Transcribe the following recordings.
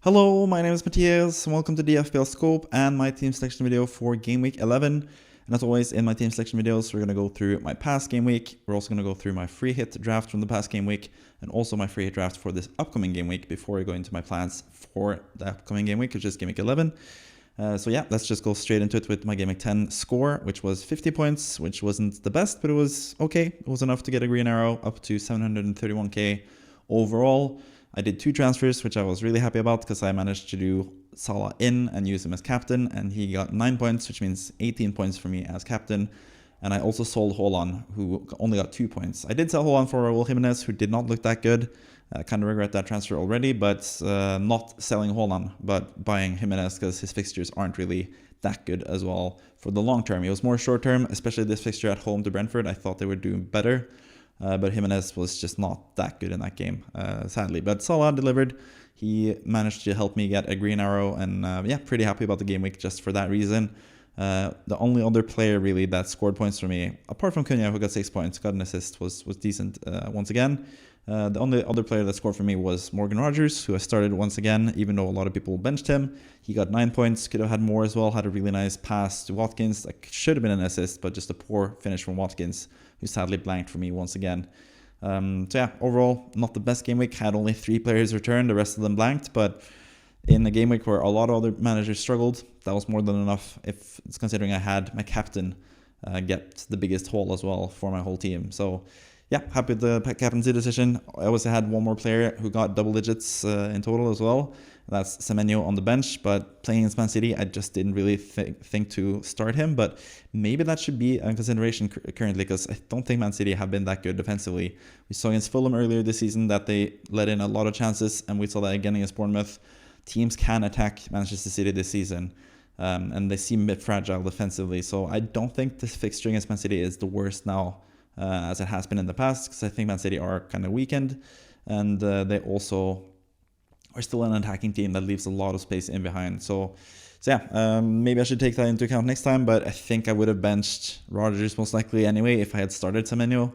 Hello, my name is Matthias, and welcome to the FPL Scope and my team selection video for Game Week 11. And as always, in my team selection videos, we're going to go through my past game week. We're also going to go through my free hit draft from the past game week, and also my free hit draft for this upcoming game week before we go into my plans for the upcoming game week, which is Game Week 11. So yeah, let's just go straight into it with my GW10 score, which was 50 points, which wasn't the best, but it was okay. It was enough to get a green arrow up to 731k overall. I did 2 transfers, which I was really happy about because I managed to do Salah in and use him as captain, and he got 9 points, which means 18 points for me as captain. And I also sold Haaland, who only got 2 points. I did sell Haaland for Raul Jimenez, who did not look that good. I kind of regret that transfer already, but not selling Haaland, but buying Jimenez because his fixtures aren't really that good as well for the long term. It was more short term, especially this fixture at home to Brentford. I thought they were doing better. But Jimenez was just not that good in that game, sadly. But Salah delivered. He managed to help me get a green arrow, and yeah, pretty happy about the game week just for that reason. The only other player really that scored points for me, apart from Cunha, who got 6 points, got an assist, was decent once again. The only other player that scored for me was Morgan Rogers, who I started once again, even though a lot of people benched him. He got 9 points, could have had more as well, had a really nice pass to Watkins. That should have been an assist, but just a poor finish from Watkins, who sadly blanked for me once again. So yeah, overall, not the best game week. Had only 3 players return, the rest of them blanked, but in a game week where a lot of other managers struggled, that was more than enough, if it's considering I had my captain get the biggest haul as well for my whole team. So yeah, happy with the captaincy decision. I also had one more player who got double digits in total as well. That's Semenyo on the bench, but playing against Man City, I just didn't really think to start him. But maybe that should be a consideration currently, because I don't think Man City have been that good defensively. We saw against Fulham earlier this season that they let in a lot of chances, and we saw that again against Bournemouth. Teams can attack Manchester City this season, and they seem a bit fragile defensively. So I don't think this fixture against Man City is the worst now, as it has been in the past, because I think Man City are kind of weakened, and they also are still an attacking team that leaves a lot of space in behind. So yeah, maybe I should take that into account next time, but I think I would have benched Rodgers most likely anyway if I had started Semenyo.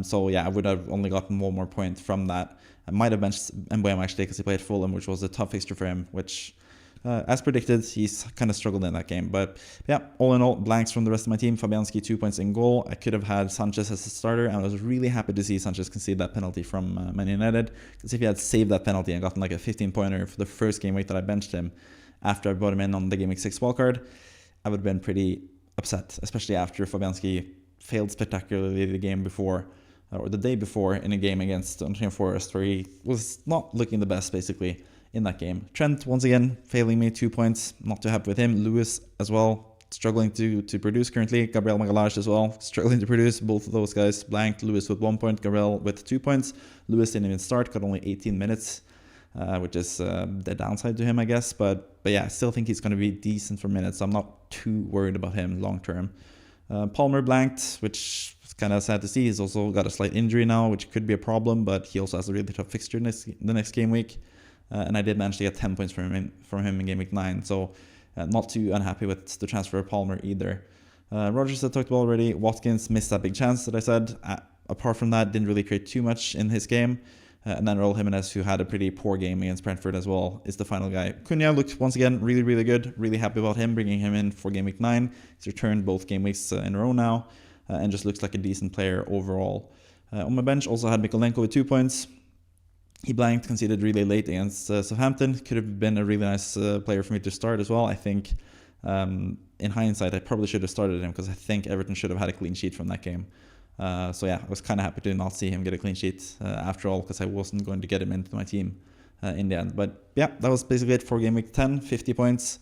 So yeah, I would have only gotten one more point from that. I might have benched Mbeumo actually because he played Fulham, which was a tough fixture for him, which as predicted, he's kind of struggled in that game. But yeah, all in all, blanks from the rest of my team. Fabianski 2 points in goal. I could have had Sanchez as a starter, and I was really happy to see Sanchez concede that penalty from Man United, because if he had saved that penalty and gotten like a 15-pointer for the first game week that I benched him after I brought him in on the Game Week 6 wildcard, I would have been pretty upset, especially after Fabianski failed spectacularly the game before, or the day before, in a game against Nottingham Forest, where he was not looking the best basically in that game. Trent, once again, failing me 2 points. Not too happy with him. Lewis as well, struggling to produce currently. Gabriel Magalhaes as well, struggling to produce. Both of those guys blanked. Lewis with 1 point, Gabriel with 2 points. Lewis didn't even start, got only 18 minutes, which is the downside to him, I guess. But yeah, I still think he's going to be decent for minutes. So I'm not too worried about him long term. Palmer blanked, which is kind of sad to see. He's also got a slight injury now, which could be a problem, but he also has a really tough fixture the next game week. And I did manage to get 10 points from him in Game Week 9, so not too unhappy with the transfer of Palmer either. Rodgers, I talked about already. Watkins missed that big chance that I said. Apart from that, didn't really create too much in his game. And then Raul Jimenez, who had a pretty poor game against Brentford as well, is the final guy. Cunha looked, once again, really, really good. Really happy about him, bringing him in for Game Week 9. He's returned both game weeks in a row now, and just looks like a decent player overall. On my bench, also had Mikolenko with 2 points. He blanked, conceded really late against Southampton. Could have been a really nice player for me to start as well. I think, in hindsight, I probably should have started him, because I think Everton should have had a clean sheet from that game. So yeah, I was kind of happy to not see him get a clean sheet after all, because I wasn't going to get him into my team in the end. But yeah, that was basically it for Game Week 10, 50 points.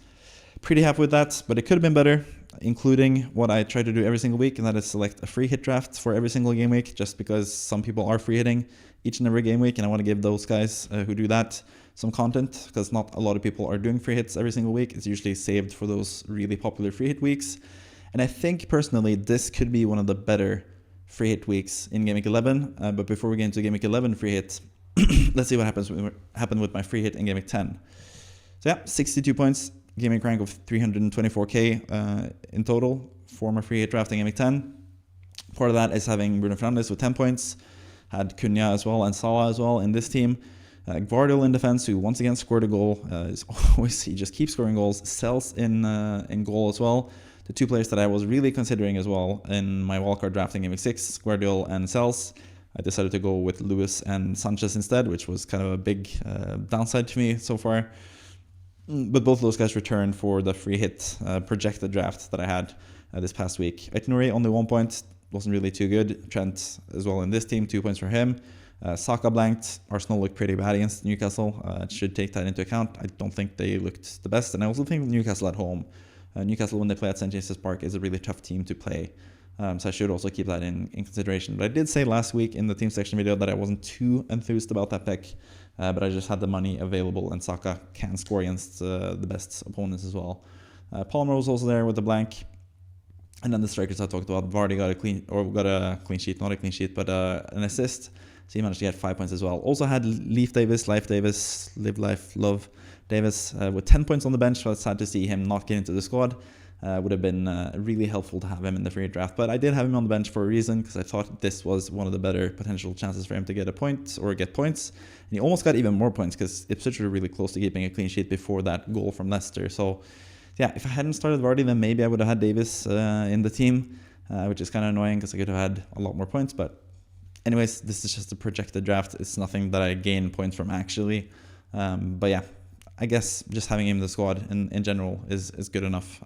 Pretty happy with that, but it could have been better, including what I try to do every single week, and that is select a free hit draft for every single game week, just because some people are free hitting each and every game week, and I want to give those guys who do that some content, because not a lot of people are doing free hits every single week. It's usually saved for those really popular free hit weeks, and I think personally this could be one of the better free hit weeks in Game Week 11. But before we get into Game Week 11 free hit, let's see what happened with my free hit in Game Week 10. So yeah, 62 points, Game Week rank of 324k in total for my free hit draft in Game Week 10. Part of that is having Bruno Fernandes with 10 points. Had Cunha as well and Salah as well in this team. Gvardiol in defense, who once again scored a goal. He just keeps scoring goals. Sells in goal as well. The two players that I was really considering as well in my wildcard drafting Game Week 6, Gvardiol and Sells. I decided to go with Lewis and Sanchez instead, which was kind of a big downside to me so far. But both of those guys returned for the free hit projected draft that I had this past week. Itinerary only 1 point, wasn't really too good. Trent as well in this team, 2 points for him. Saka blanked. Arsenal looked pretty bad against Newcastle. Should take that into account. I don't think they looked the best, and I also think Newcastle at home. Newcastle, when they play at St. James's Park, is a really tough team to play. So I should also keep that in consideration. But I did say last week in the team section video that I wasn't too enthused about that pick, but I just had the money available, and Saka can score against the best opponents as well. Palmer was also there with the blank. And then the strikers I talked about, Vardy got a clean sheet, not a clean sheet, but an assist. So he managed to get 5 points as well. Also had Live Life, Love Davis with 10 points on the bench. So it's sad to see him not get into the squad. Would have been really helpful to have him in the free draft. But I did have him on the bench for a reason, because I thought this was one of the better potential chances for him to get a point or get points. And he almost got even more points, because Ipswich were really close to keeping a clean sheet before that goal from Leicester. So yeah, if I hadn't started Vardy, then maybe I would have had Davis in the team, which is kind of annoying because I could have had a lot more points. But anyways, this is just a projected draft. It's nothing that I gain points from actually. But yeah, I guess just having him in the squad in general is good enough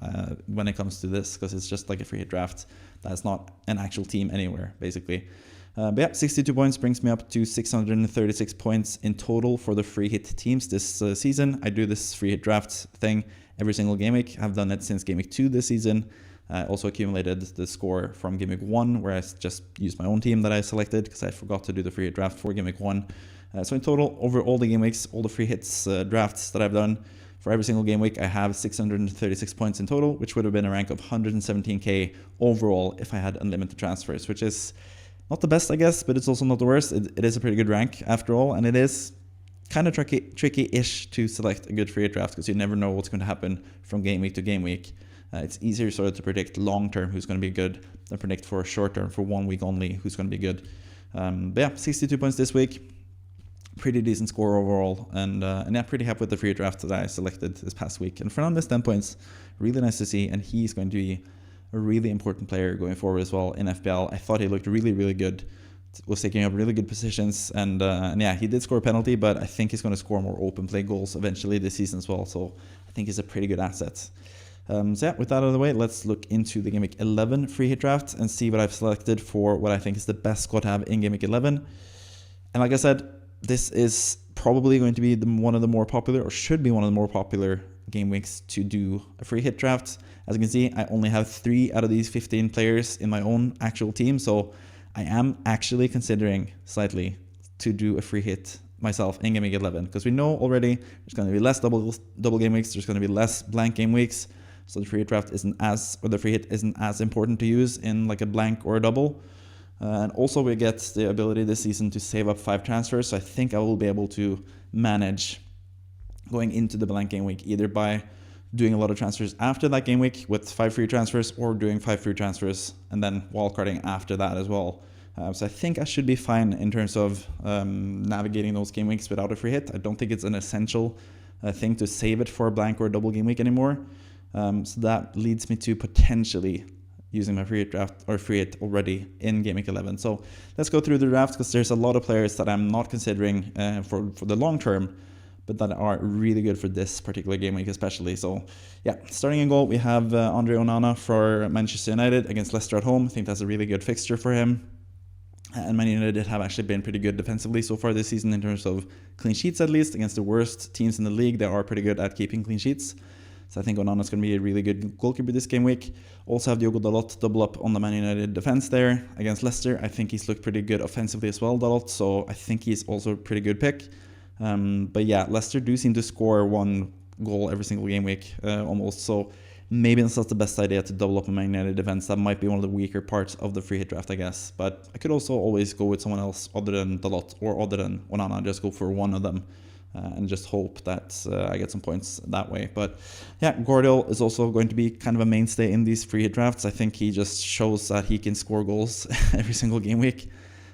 when it comes to this, because it's just like a free hit draft. That's not an actual team anywhere, basically. But yeah, 62 points brings me up to 636 points in total for the free hit teams this season. I do this free hit draft thing every single game week. I've done it since game week 2 this season. I also accumulated the score from game week 1, where I just used my own team that I selected because I forgot to do the free hit draft for game week 1. So in total, over all the game weeks, all the free hits drafts that I've done for every single game week, I have 636 points in total, which would have been a rank of 117k overall if I had unlimited transfers, which is not the best, I guess, but it's also not the worst. It is a pretty good rank after all, and it is kind of tricky-ish to select a good free hit draft, because you never know what's going to happen from game week to game week. It's easier sort of to predict long-term who's going to be good than predict for short-term, for 1 week only, who's going to be good. But yeah, 62 points this week. Pretty decent score overall, and yeah, pretty happy with the free draft that I selected this past week. And Fernandes, 10 points, really nice to see, and he's going to be a really important player going forward as well in FPL. I thought he looked really, really good, was taking up really good positions, and yeah, he did score a penalty, but I think he's going to score more open play goals eventually this season as well, so I think he's a pretty good asset. So yeah, with that out of the way, let's look into the Game Week 11 free hit draft and see what I've selected for what I think is the best squad to have in Game Week 11. And like I said, this is probably going to be one of the more popular, or should be one of the more popular game weeks to do a free hit draft. As you can see, I only have 3 out of these 15 players in my own actual team, so I am actually considering slightly to do a free hit myself in Game Week 11, because we know already there's going to be less double game weeks, there's going to be less blank game weeks, so the free hit draft the free hit isn't as important to use in like a blank or a double. And also we get the ability this season to save up 5 transfers, so I think I will be able to manage going into the blank game week either by doing a lot of transfers after that game week with 5 free transfers, or doing 5 free transfers and then wildcarding after that as well. So I think I should be fine in terms of navigating those game weeks without a free hit. I don't think it's an essential thing to save it for a blank or a double game week anymore. So that leads me to potentially using my free hit draft or free hit already in Game Week 11. So let's go through the draft, because there's a lot of players that I'm not considering for the long term, but that are really good for this particular game week especially. So yeah, starting in goal, we have Andre Onana for Manchester United against Leicester at home. I think that's a really good fixture for him. And Man United have actually been pretty good defensively so far this season in terms of clean sheets, at least. Against the worst teams in the league, they are pretty good at keeping clean sheets. So I think Onana's going to be a really good goalkeeper this game week. Also have Diogo Dalot double up on the Man United defense there against Leicester. I think he's looked pretty good offensively as well, Dalot, so I think he's also a pretty good pick. But yeah, Leicester do seem to score 1 goal every single game week almost, so maybe that's not the best idea to double up on Man United defense. That might be one of the weaker parts of the free hit draft, I guess. But I could also always go with someone else other than Dalot or other than Onana, just go for one of them. And just hope that I get some points that way. But yeah, Gvardiol is also going to be kind of a mainstay in these free hit drafts. I think he just shows that he can score goals every single game week.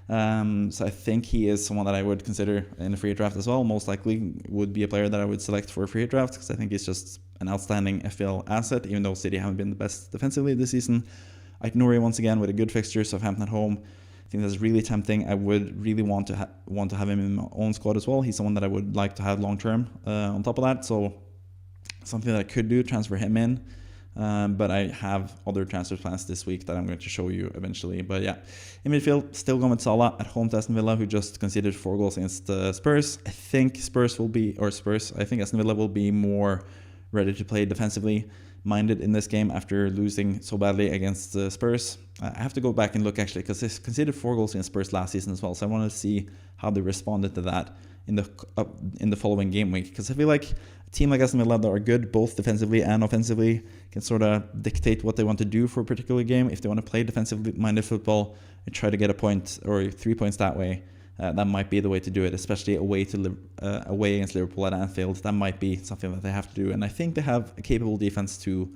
So I think he is someone that I would consider in a free hit draft as well. Most likely would be a player that I would select for a free hit draft because I think he's just an outstanding FPL asset, even though City haven't been the best defensively this season. Aït-Nouri once again with a good fixture, Southampton at home. I think that's really tempting. I would really want to have him in my own squad as well. He's someone that I would like to have long term. On top of that, so something that I could do, transfer him in. But I have other transfer plans this week that I'm going to show you eventually. But yeah, in midfield, still going with Salah at home to Aston Villa, who just conceded 4 goals against Spurs. I think I think Aston Villa will be more ready to play defensively minded in this game after losing so badly against Spurs. I have to go back and look actually because they conceded 4 goals against Spurs last season as well. So I want to see how they responded to that in the following game week, because I feel like a team like Aston Villa that are good both defensively and offensively can sort of dictate what they want to do for a particular game. If they want to play defensively minded football and try to get a point or 3 points that way, that might be the way to do it, especially away against Liverpool at Anfield. That might be something that they have to do, and I think they have a capable defense to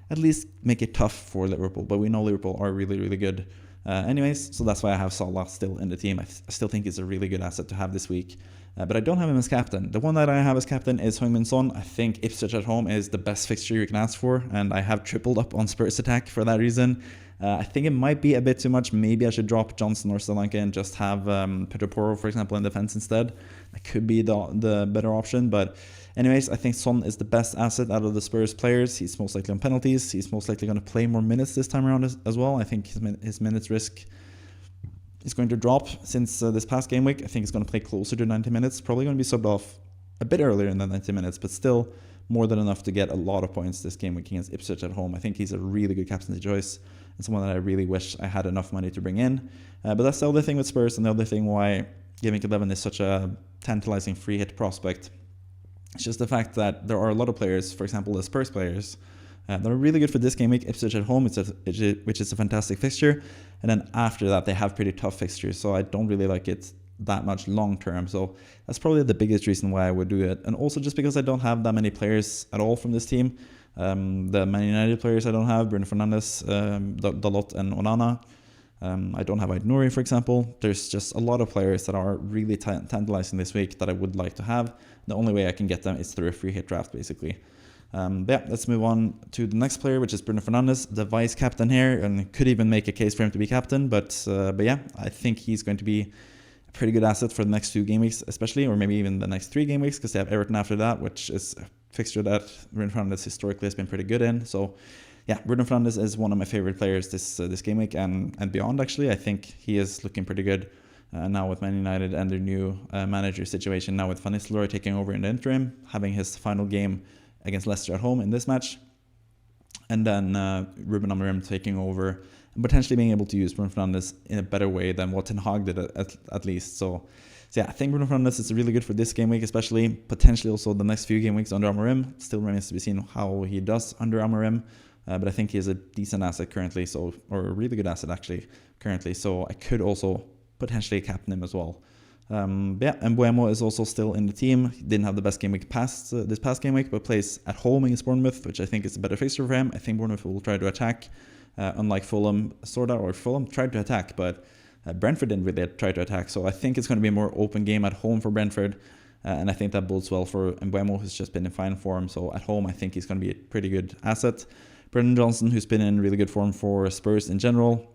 at least make it tough for Liverpool. But we know Liverpool are really, really good. Anyways, so that's why I have Salah still in the team. I still think he's a really good asset to have this week. But I don't have him as captain. The one that I have as captain is Heung-min Son. I think Ipswich at home is the best fixture you can ask for, and I have tripled up on Spurs attack for that reason. I think it might be a bit too much. Maybe I should drop Johnson or Solanke and just have Pedro Porro, for example, in defense instead. That could be the better option. But anyways, I think Son is the best asset out of the Spurs players. He's most likely on penalties. He's most likely going to play more minutes this time around as well. I think his minutes risk is going to drop since this past game week. I think he's going to play closer to 90 minutes. Probably going to be subbed off a bit earlier than 90 minutes, but still more than enough to get a lot of points this game week against Ipswich at home. I think he's a really good captaincy choice and someone that I really wish I had enough money to bring in. But that's the other thing with Spurs, and the other thing why Game Week 11 is such a tantalizing free hit prospect. It's just the fact that there are a lot of players, for example, the Spurs players, that are really good for this game week. Ipswich at home, which is a fantastic fixture. And then after that, they have pretty tough fixtures. So I don't really like it that much long term. So that's probably the biggest reason why I would do it. And also just because I don't have that many players at all from this team. The Man United players I don't have, Bruno Fernandes, Dalot and Onana. I don't have Aït-Nouri, for example. There's just a lot of players that are really tantalizing this week that I would like to have. The only way I can get them is through a free hit draft, basically. But yeah, let's move on to the next player, which is Bruno Fernandes, the vice captain here, and could even make a case for him to be captain. But yeah, I think he's going to be a pretty good asset for the next 2 game weeks, especially, or maybe even the next 3 game weeks, because they have Everton after that, which is a fixture that Bruno Fernandes historically has been pretty good in. So yeah, Bruno Fernandes is one of my favorite players this game week and beyond. Actually, I think he is looking pretty good now with Man United and their new manager situation. Now with Van Nistelrooy taking over in the interim, having his final game against Leicester at home in this match, and then Ruben Amorim taking over and potentially being able to use Bruno Fernandes in a better way than what Ten Hag did at least. So yeah, I think Bruno Fernandes is really good for this game week, especially potentially also the next few game weeks under Amorim. Still remains to be seen how he does under Amorim, but I think he is a decent asset currently, or a really good asset actually currently. So I could also potentially captain him as well. Yeah, and Mbeumo is also still in the team. He didn't have the best game week this past game week, but plays at home against Bournemouth, which I think is a better fixture for him. I think Bournemouth will try to attack, unlike Fulham, Fulham tried to attack, but Brentford didn't really try to attack. So I think it's going to be a more open game at home for Brentford, and I think that bodes well for Mbeumo, who's just been in fine form. So at home, I think he's going to be a pretty good asset. Brendan Johnson, who's been in really good form for Spurs in general,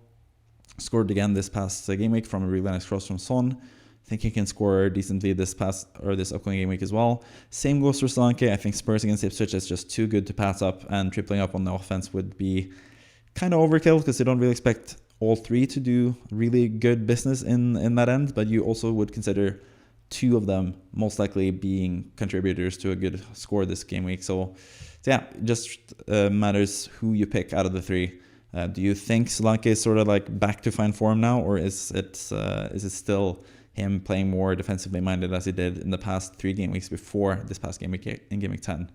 scored again this past game week from a really nice cross from Son. I think he can score decently this upcoming game week as well. Same goes for Solanke. I think Spurs against Ipswich is just too good to pass up, and tripling up on the offense would be kind of overkill because you don't really expect all 3 to do really good business in that end, but you also would consider 2 of them most likely being contributors to a good score this game week. So yeah, it just matters who you pick out of the 3. Do you think Solanke is sort of like back to fine form now, or is it still him playing more defensively minded as he did in the past 3 game weeks before this past game week in game week 10?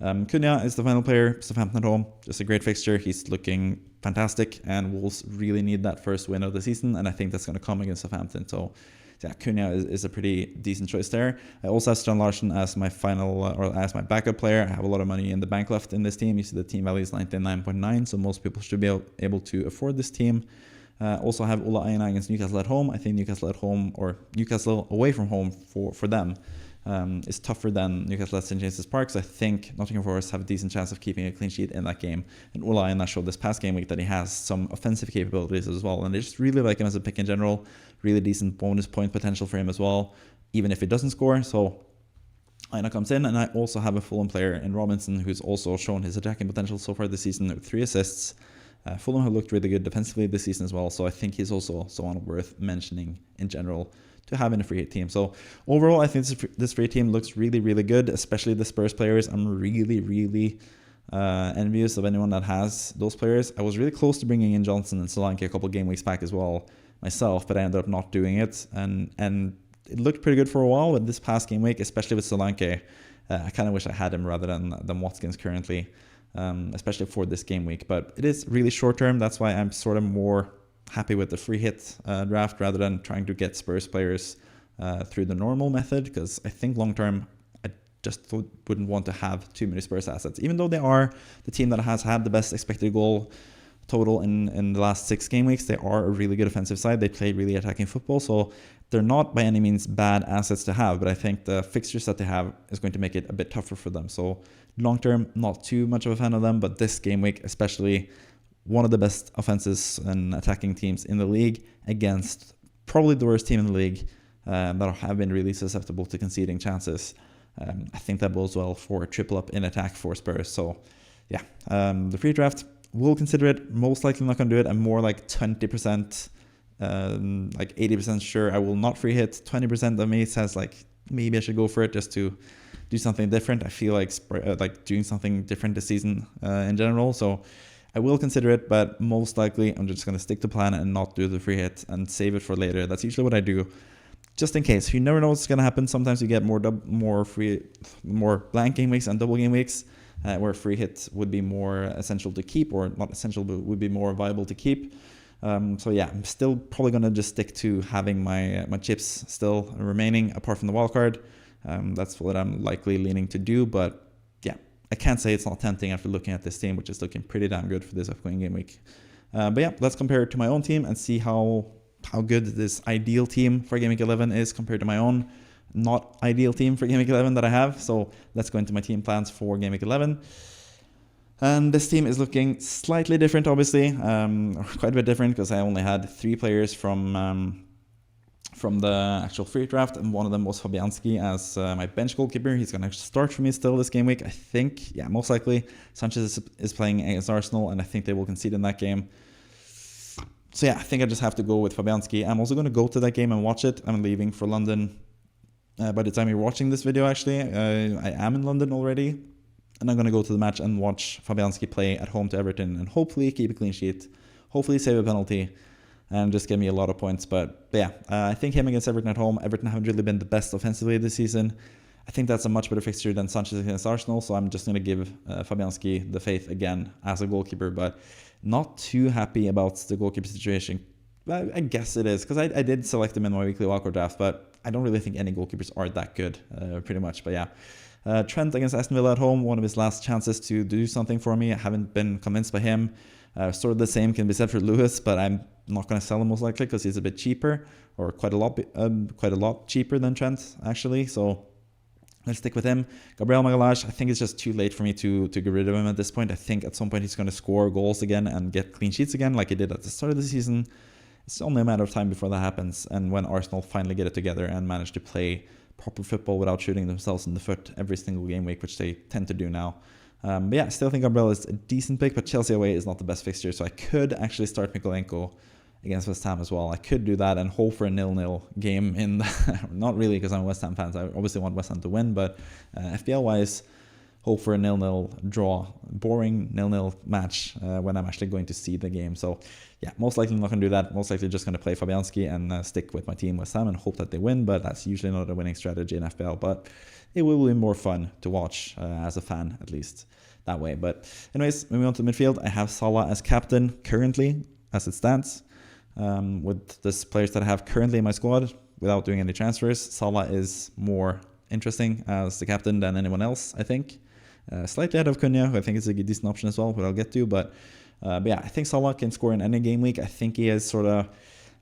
Cunha is the final player, Southampton at home. Just a great fixture. He's looking fantastic, and Wolves really need that first win of the season, and I think that's going to come against Southampton. So yeah, Cunha is a pretty decent choice there. I also have Strand Larsen as my as my backup player. I have a lot of money in the bank left in this team. You see the team value is 99.9, so most people should be able to afford this team. Also have Ola Aina against Newcastle at home. I think Newcastle at home, or Newcastle away from home for them, is tougher than Newcastle at St James's Park. So I think Nottingham Forest have a decent chance of keeping a clean sheet in that game. And Ola Aina showed this past game week that he has some offensive capabilities as well. And I just really like him as a pick in general. Really decent bonus point potential for him as well, even if he doesn't score. So Aina comes in, and I also have a Fulham player in Robinson who's also shown his attacking potential so far this season with 3 assists. Fulham have looked really good defensively this season as well, so I think he's also someone worth mentioning in general to have in a free hit team. So overall, I think this free team looks really, really good, especially the Spurs players. I'm really, really envious of anyone that has those players. I was really close to bringing in Johnson and Solanke a couple game weeks back as well myself, but I ended up not doing it, and it looked pretty good for a while. But this past game week, especially with Solanke, I kind of wish I had him rather than Watkins currently. Especially for this game week, but it is really short term. That's why I'm sort of more happy with the free hit draft rather than trying to get Spurs players through the normal method, because I think long term I just wouldn't want to have too many Spurs assets, even though they are the team that has had the best expected goal total in the last 6 game weeks. They are a really good offensive side. They play really attacking football, so they're not by any means bad assets to have, but I think the fixtures that they have is going to make it a bit tougher for them. So long term, not too much of a fan of them, but this game week especially, one of the best offenses and attacking teams in the league against probably the worst team in the league that have been really susceptible to conceding chances. I think that bodes well for a triple up in attack for Spurs. So yeah, the free draft, we'll consider it. Most likely not going to do it. I'm more like 20%, like 80% sure I will not free hit. 20% of me says like maybe I should go for it just to do something different. I feel like doing something different this season in general. So I will consider it, but most likely I'm just going to stick to plan and not do the free hit and save it for later. That's usually what I do, just in case. You never know what's going to happen. Sometimes you get more blank game weeks and double game weeks, where free hit would be more essential to keep, or not essential, but would be more viable to keep. So yeah, I'm still probably going to just stick to having my chips still remaining apart from the wildcard. That's what I'm likely leaning to do, but yeah, I can't say it's not tempting after looking at this team, which is looking pretty damn good for this upcoming game week. But yeah, let's compare it to my own team and see how good this ideal team for Game Week 11 is compared to my own not ideal team for Game Week 11 that I have. So let's go into my team plans for Game Week 11. And this team is looking slightly different, obviously, quite a bit different, because I only had 3 players from the actual free draft, and one of them was Fabianski as my bench goalkeeper. He's going to start for me still this game week, I think. Yeah, most likely. Sanchez is playing against Arsenal, and I think they will concede in that game. So yeah, I think I just have to go with Fabianski. I'm also going to go to that game and watch it. I'm leaving for London by the time you're watching this video, actually. I am in London already, and I'm going to go to the match and watch Fabianski play at home to Everton and hopefully keep a clean sheet, hopefully save a penalty, and just give me a lot of points. But yeah, I think him against Everton at home. Everton haven't really been the best offensively this season. I think that's a much better fixture than Sanchez against Arsenal, so I'm just going to give Fabianski the faith again as a goalkeeper, but not too happy about the goalkeeper situation. I guess it is, because I did select him in my weekly wildcard draft, but I don't really think any goalkeepers are that good, pretty much. But yeah, Trent against Aston Villa at home, one of his last chances to do something for me. I haven't been convinced by him. Sort of the same can be said for Lewis, but I'm not going to sell him most likely because he's a bit cheaper, or quite a lot cheaper than Trent, actually. So let's stick with him. Gabriel Magalhaes, I think it's just too late for me to get rid of him at this point. I think at some point he's going to score goals again and get clean sheets again like he did at the start of the season. It's only a matter of time before that happens, and when Arsenal finally get it together and manage to play proper football without shooting themselves in the foot every single game week, which they tend to do now. But yeah, I still think Gabriel is a decent pick, but Chelsea away is not the best fixture, so I could actually start Mikolenko against West Ham as well. I could do that and hope for a 0-0 game in the not really, because I'm a West Ham fan, so I obviously want West Ham to win, but FPL-wise, hope for a 0-0 draw, boring 0-0 match when I'm actually going to see the game. So yeah, most likely not going to do that. Most likely just going to play Fabianski and stick with my team West Ham and hope that they win, but that's usually not a winning strategy in FPL, but it will be more fun to watch as a fan, at least that way. But anyways, moving on to midfield, I have Salah as captain currently, as it stands. With the players that I have currently in my squad, without doing any transfers, Salah is more interesting as the captain than anyone else, I think. Slightly ahead of Cunha, who I think is a decent option as well, what I'll get to, but But yeah, I think Salah can score in any game week. I think he is sort of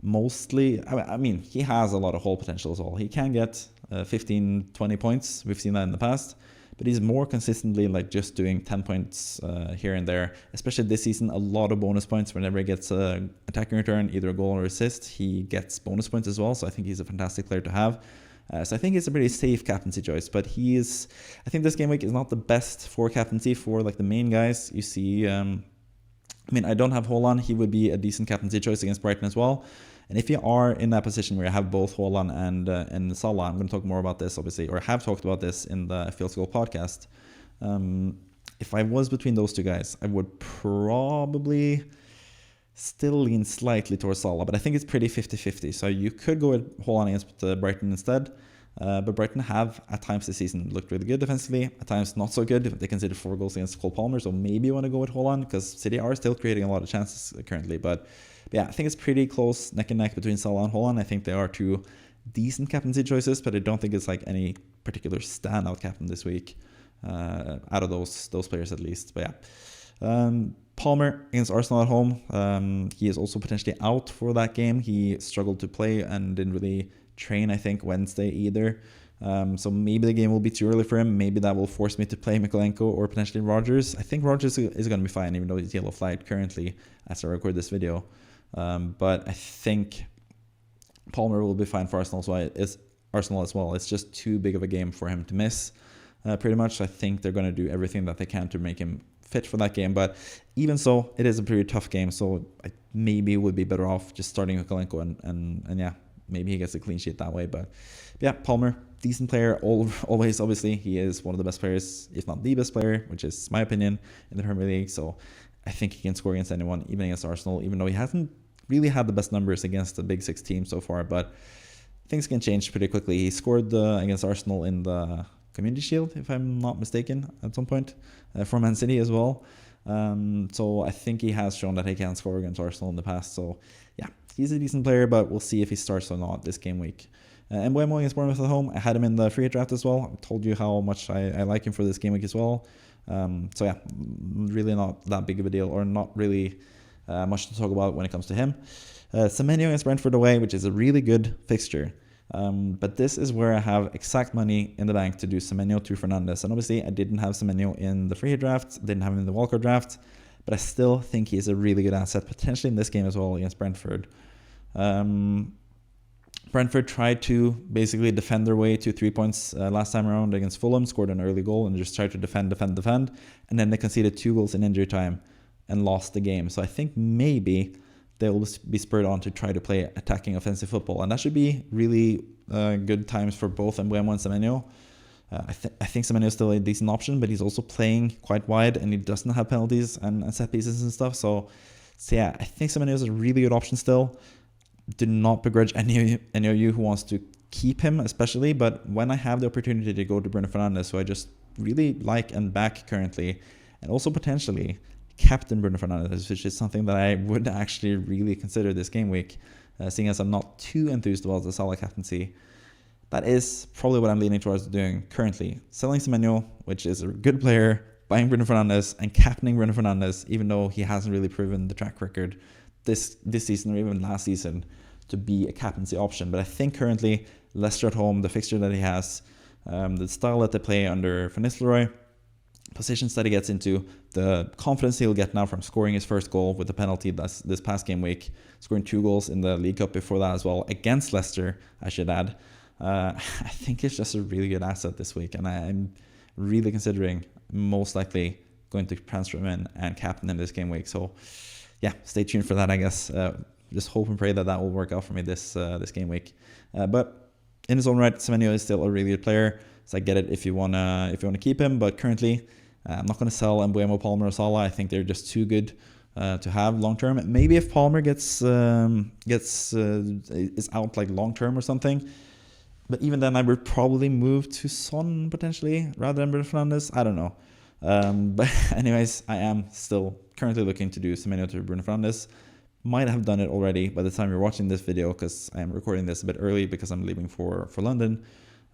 mostly, I mean, he has a lot of hole potential as well. He can get 15, 20 points. We've seen that in the past. But he's more consistently like just doing 10 points here and there. Especially this season, a lot of bonus points. Whenever he gets an attacking return, either a goal or assist, he gets bonus points as well. So I think he's a fantastic player to have. So I think it's a pretty safe captaincy choice. But I think this game week is not the best for captaincy for like the main guys. You see, I mean, I don't have Haaland. He would be a decent captaincy choice against Brighton as well. And if you are in that position where you have both Haaland and Salah, I'm going to talk more about this, obviously, or have talked about this in the FPL Score podcast. If I was between those two guys, I would probably still lean slightly towards Salah, but I think it's pretty 50-50. So you could go with Haaland against Brighton instead. But Brighton have, at times this season, looked really good defensively, at times not so good. They conceded 4 goals against Cole Palmer, so maybe you want to go with Haaland, because City are still creating a lot of chances currently. But yeah, I think it's pretty close neck and neck between Salah and Haaland. I think they are two decent captaincy choices, but I don't think it's like any particular standout captain this week out of those players at least. But yeah, Palmer against Arsenal at home. He is also potentially out for that game. He struggled to play and didn't really train, I think, Wednesday either. So maybe the game will be too early for him. Maybe that will force me to play Mikolenko or potentially Rodgers. I think Rodgers is going to be fine, even though he's yellow flagged currently as I record this video. But I think Palmer will be fine for Arsenal, so it's Arsenal as well. It's just too big of a game for him to miss, pretty much. I think they're going to do everything that they can to make him fit for that game. But even so, it is a pretty tough game, so I maybe would be better off just starting Mikolenko and yeah, maybe he gets a clean sheet that way. But yeah, Palmer, decent player, always, obviously. He is one of the best players, if not the best player, which is my opinion, in the Premier League. So I think he can score against anyone, even against Arsenal, even though he hasn't really had the best numbers against the big 6 teams so far. But things can change pretty quickly. He scored against Arsenal in the Community Shield, if I'm not mistaken, at some point, for Man City as well. So I think he has shown that he can score against Arsenal in the past. So yeah, he's a decent player, but we'll see if he starts or not this game week. And Mbeumo against Bournemouth at home, I had him in the free hit draft as well. I told you how much I like him for this game week as well. So yeah, really not that big of a deal, or not really much to talk about when it comes to him. Semenyo against Brentford away, which is a really good fixture. But this is where I have exact money in the bank to do Semenyo to Fernandes. And obviously I didn't have Semenyo in the free hit draft, didn't have him in the wildcard draft, but I still think he's a really good asset, potentially in this game as well against Brentford. Brentford tried to basically defend their way to 3 points last time around against Fulham, scored an early goal and just tried to defend, and then they conceded 2 goals in injury time and lost the game. So I think maybe they will be spurred on to try to play attacking offensive football, and that should be really good times for both Mbeumo and Semenyo. I think Semenyo is still a decent option, but he's also playing quite wide and he doesn't have penalties and set pieces and stuff. So yeah, I think Semenyo is a really good option still. Do not begrudge any of you who wants to keep him, especially. But when I have the opportunity to go to Bruno Fernandes, who I just really like and back currently, and also potentially captain Bruno Fernandes, which is something that I would actually really consider this game week, seeing as I'm not too enthused about the Salah captaincy. That is probably what I'm leaning towards doing currently. Selling Semenyo, which is a good player, buying Bruno Fernandes, and captaining Bruno Fernandes, even though he hasn't really proven the track record this season or even last season to be a captaincy option. But I think currently Leicester at home, the fixture that he has, the style that they play under Van Nistelrooy, positions that he gets into, the confidence he'll get now from scoring his first goal with the penalty this past game week, scoring 2 goals in the League Cup before that as well, against Leicester, I should add. I think it's just a really good asset this week, and I'm really considering most likely going to transfer him in and captain him this game week. So yeah, stay tuned for that, I guess. Just hope and pray that will work out for me this game week. But in his own right, Semenyo is still a really good player. So I get it if you wanna keep him, but currently I'm not gonna sell Mbeumo, Palmer, or Salah. I think they're just too good to have long term. Maybe if Palmer is out like long term or something, but even then I would probably move to Son potentially rather than Bruno Fernandes. I don't know. But anyways, I am still currently looking to do Semenyo to Bruno Fernandes. Might have done it already by the time you're watching this video, because I am recording this a bit early because I'm leaving for London.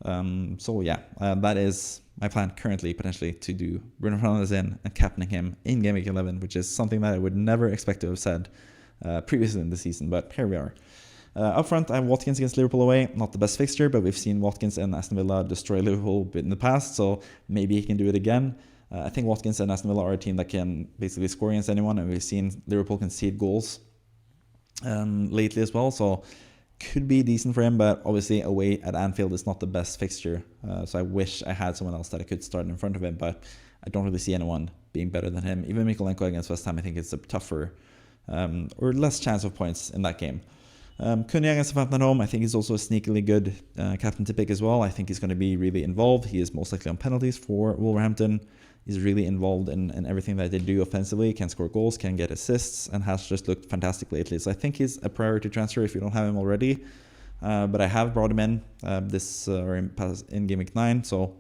So yeah, that is my plan currently, potentially, to do Bruno Fernandes in and captaining him in Game Week 11, which is something that I would never expect to have said previously in the season, but here we are. Up front, I have Watkins against Liverpool away. Not the best fixture, but we've seen Watkins and Aston Villa destroy Liverpool in the past, so maybe he can do it again. I think Watkins and Aston Villa are a team that can basically score against anyone, and we've seen Liverpool concede goals lately as well, so could be decent for him, but obviously away at Anfield is not the best fixture, so I wish I had someone else that I could start in front of him, but I don't really see anyone being better than him. Even Mikolenko against West Ham, I think it's a tougher or less chance of points in that game. Cunha against Southampton at home, I think he's also a sneakily good captain to pick as well. I think he's going to be really involved. He is most likely on penalties for Wolverhampton. He's really involved in everything that they do offensively, can score goals, can get assists, and has just looked fantastic lately. So I think he's a priority transfer if you don't have him already. But I have brought him in in Game Week 9, so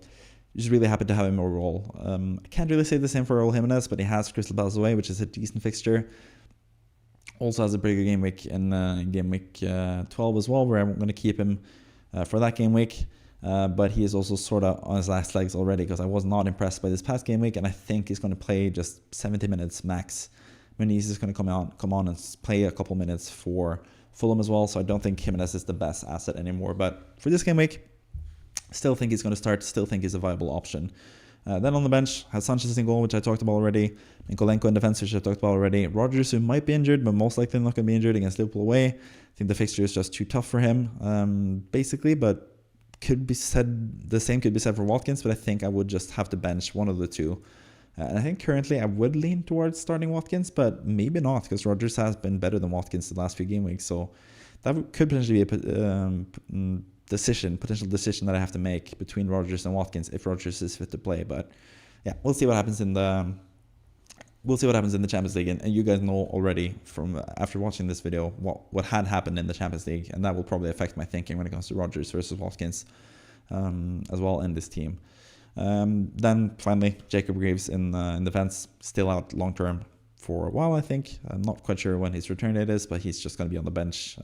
just really happy to have him overall. I can't really say the same for Raul Jimenez, but he has Crystal Palace away, which is a decent fixture. Also has a pretty good game week in Game Week 12 as well, where I'm going to keep him for that game week. But he is also sort of on his last legs already, because I was not impressed by this past game week, and I think he's going to play just 70 minutes max. Muniz is going to come on and play a couple minutes for Fulham as well, so I don't think Jimenez is the best asset anymore. But for this game week, still think he's going to start, still think he's a viable option. Then on the bench, has Sanchez in goal, which I talked about already. Nikolenko in defense, which I talked about already. Rodgers, who might be injured, but most likely not going to be injured against Liverpool away. I think the fixture is just too tough for him, basically, but could be said, the same could be said for Watkins, but I think I would just have to bench one of the two. And I think currently I would lean towards starting Watkins, but maybe not, because Rodgers has been better than Watkins the last few game weeks. So that could potentially be a potential decision that I have to make between Rodgers and Watkins if Rodgers is fit to play. But yeah, we'll see what happens in the Champions League, and you guys know already from after watching this video what had happened in the Champions League, and that will probably affect my thinking when it comes to Rodgers versus Watkins as well in this team. Then finally, Jacob Greaves in defense, still out long term for a while, I think. I'm not quite sure when his return date is, but he's just going to be on the bench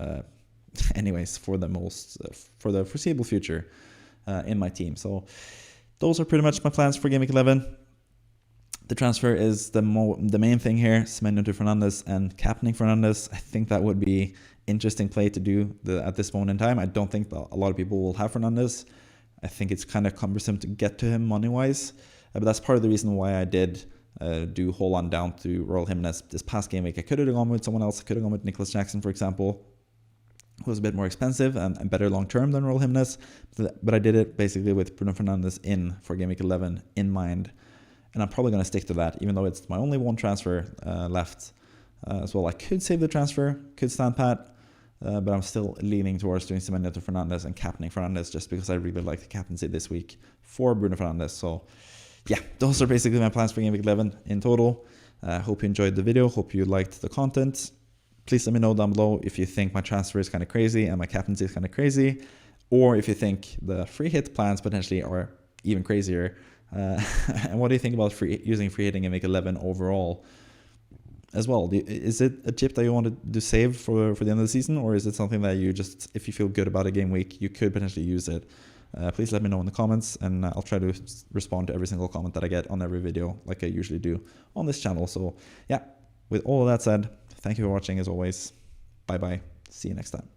anyways for the foreseeable future in my team. So those are pretty much my plans for Game Week 11. The transfer is the main thing here. Semenyo to Fernandes and captaining Fernandes. I think that would be interesting play to do at this moment in time. I don't think a lot of people will have Fernandes. I think it's kind of cumbersome to get to him money-wise. But that's part of the reason why I did do Haaland down to Raul Jimenez this past game week. I could have gone with someone else. I could have gone with Nicholas Jackson, for example, who was a bit more expensive and better long-term than Raul Jimenez. But I did it basically with Bruno Fernandes in for Game Week 11 in mind. And I'm probably going to stick to that, even though it's my only one transfer left as well. I could save the transfer, could stand pat, but I'm still leaning towards doing Semenyo to Fernandes and captaining Fernandes just because I really like the captaincy this week for Bruno Fernandes. So yeah, those are basically my plans for Game Week 11 in total. Hope you enjoyed the video. Hope you liked the content. Please let me know down below if you think my transfer is kind of crazy and my captaincy is kind of crazy, or if you think the free hit plans potentially are even crazier. And what do you think about using free hitting in Week 11 overall as well? Is it a tip that you want to save for the end of the season, or is it something that you just, if you feel good about a game week, you could potentially use it? Please let me know in the comments, and I'll try to respond to every single comment that I get on every video like I usually do on this channel. So yeah, with all of that said, thank you for watching as always. Bye bye. See you next time.